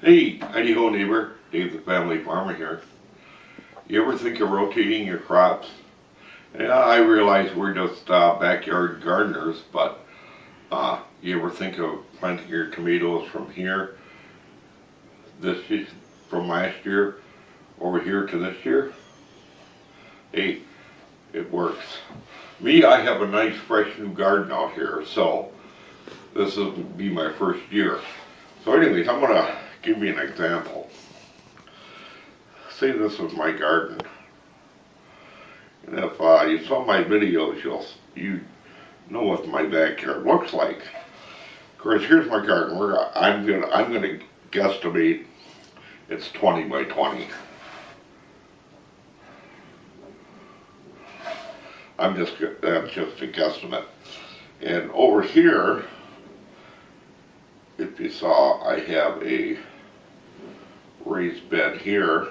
Hey, how do you go, neighbor? Dave the family farmer here. You ever think of rotating your crops? Yeah, I realize we're just backyard gardeners, but you ever think of planting your tomatoes from here, from last year, over here to this year? Hey, it works. Me, I have a nice fresh new garden out here, so this will be my first year. So anyways, I'm gonna give you an example. Say this was my garden. And if you saw my videos, you know what my backyard looks like. Of course, here's my garden. I'm gonna guesstimate it's 20 by 20. That's just a guesstimate. And over here, if you saw, I have a raised bed here.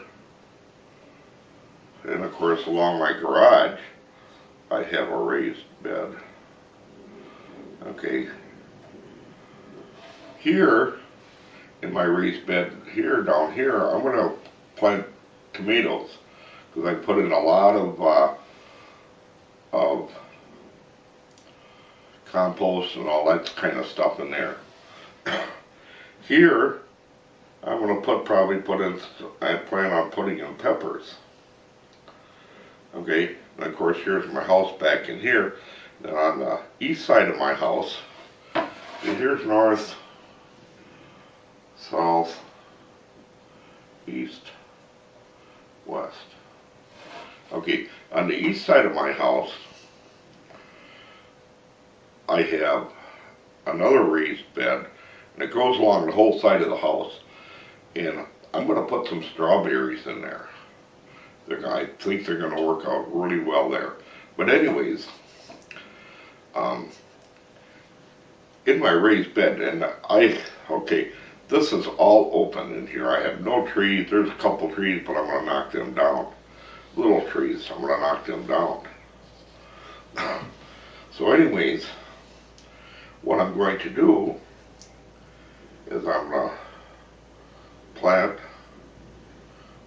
And of course, along my garage, I have a raised bed. Okay. Here, in my raised bed here, down here, I'm going to plant tomatoes. Because I put in a lot of compost and all that kind of stuff in there. Here, I'm going to I plan on putting in peppers. Okay, and of course here's my house back in here. Then on the east side of my house, and here's north, south, east, west. Okay, on the east side of my house, I have another raised bed, and it goes along the whole side of the house. And I'm going to put some strawberries in there. I think they're going to work out really well there. But anyways, in my raised bed, and this is all open in here. I have no trees. There's a couple trees, but I'm going to knock them down. Little trees, I'm going to knock them down. So anyways, what I'm going to do is I'm going to plant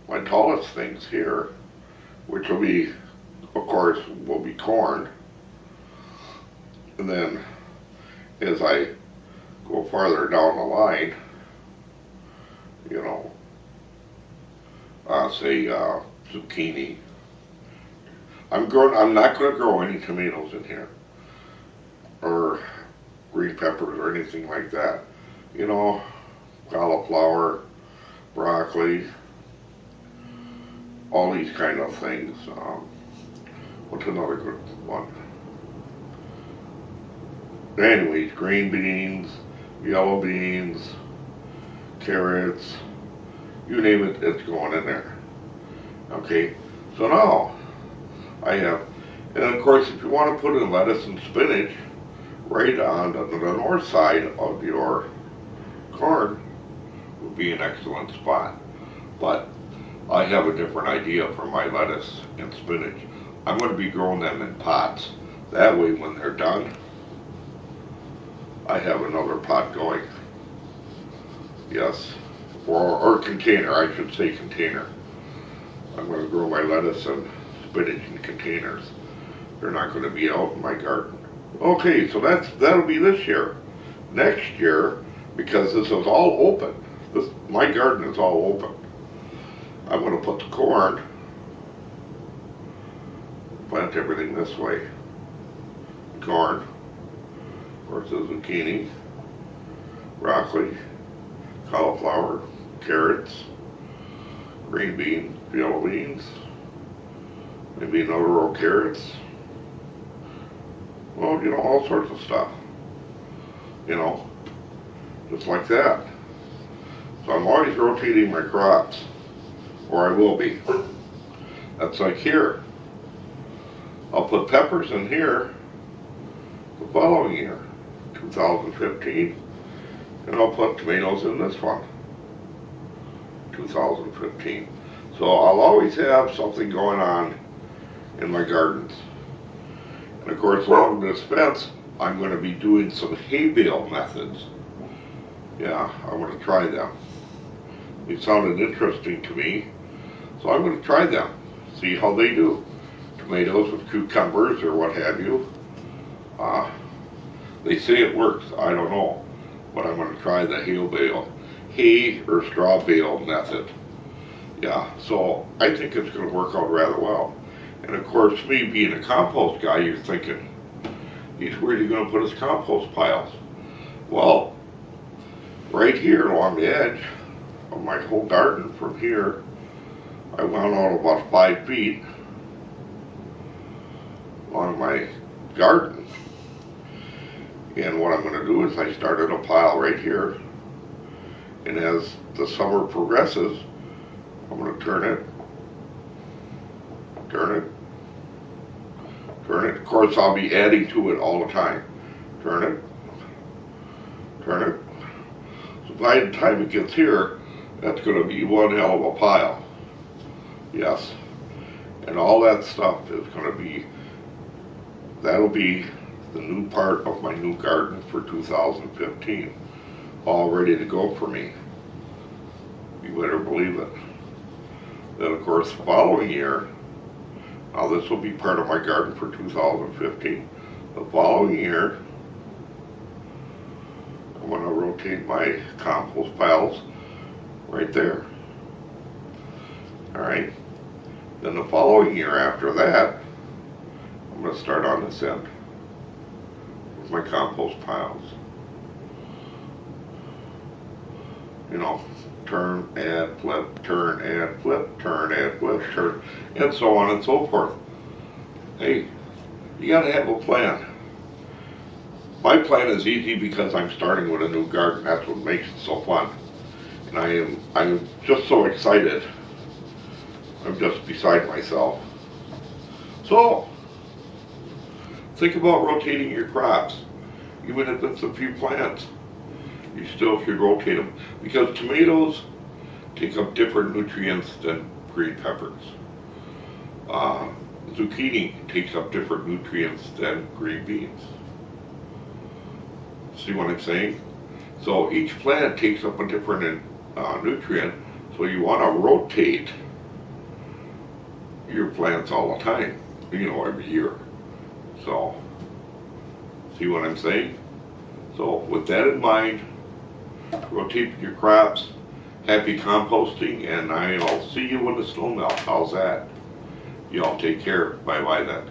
my tallest things here, which will be, of course, corn. And then as I go farther down the line, say zucchini. I'm not going to grow any tomatoes in here, or green peppers or anything like that. Cauliflower, broccoli, all these kind of things. What's another good one? Anyways, green beans, yellow beans, carrots, you name it, it's going in there. Okay, so now I have, and of course if you want to put in lettuce and spinach right on the north side of your corn would be an excellent spot. But I have a different idea for my lettuce and spinach. I'm going to be growing them in pots. That way when they're done, I have another pot going. Yes, or container, I should say container. I'm going to grow my lettuce and spinach in containers. They're not going to be out in my garden. Okay, so that'll be this year. Next year, because this is all open, my garden is all open, I'm going to put the corn, plant everything this way. Corn, of course the zucchini, broccoli, cauliflower, carrots, green beans, yellow beans, maybe another row of carrots. Well, all sorts of stuff. Just like that. So I'm always rotating my crops, or I will be. That's like here. I'll put peppers in here the following year, 2015, and I'll put tomatoes in this one, 2015. So I'll always have something going on in my gardens. And of course, along this fence, I'm going to be doing some hay bale methods. Yeah, I'm going to try them. It sounded interesting to me, so I'm going to try them, see how they do. Tomatoes with cucumbers or what have you. They say it works. I don't know, but I'm going to try the hay or straw bale method. Yeah, so I think it's going to work out rather well. And of course, me being a compost guy, you're thinking, geez, where are you going to put his compost piles? Well, right here along the edge of my whole garden from here, I went out about 5 feet along my garden. And what I'm going to do is I started a pile right here. And as the summer progresses, I'm going to turn it. Of course, I'll be adding to it all the time. Turn it. So by the time it gets here, that's going to be one hell of a pile. Yes. And all that stuff is going to be, that'll be the new part of my new garden for 2015. All ready to go for me. You better believe it. Then of course the following year, now this will be part of my garden for 2015. The following year, I'm going to rotate my compost piles right there. Alright. Then the following year after that, I'm going to start on this end with my compost piles. You know, turn, add, flip, turn, add, flip, turn, add, flip, turn, and so on and so forth. Hey, you gotta have a plan. My plan is easy because I'm starting with a new garden. That's what makes it so fun. And I'm just so excited. I'm just beside myself. So, think about rotating your crops. Even if it's a few plants, you still should rotate them. Because tomatoes take up different nutrients than green peppers. Zucchini takes up different nutrients than green beans. See what I'm saying? So each plant takes up a different nutrient, so you want to rotate your plants all the time, you know, every year. So, see what I'm saying? So with that in mind, rotate your crops, happy composting, and I'll see you when the snow melts. How's that? Y'all take care. Bye-bye then.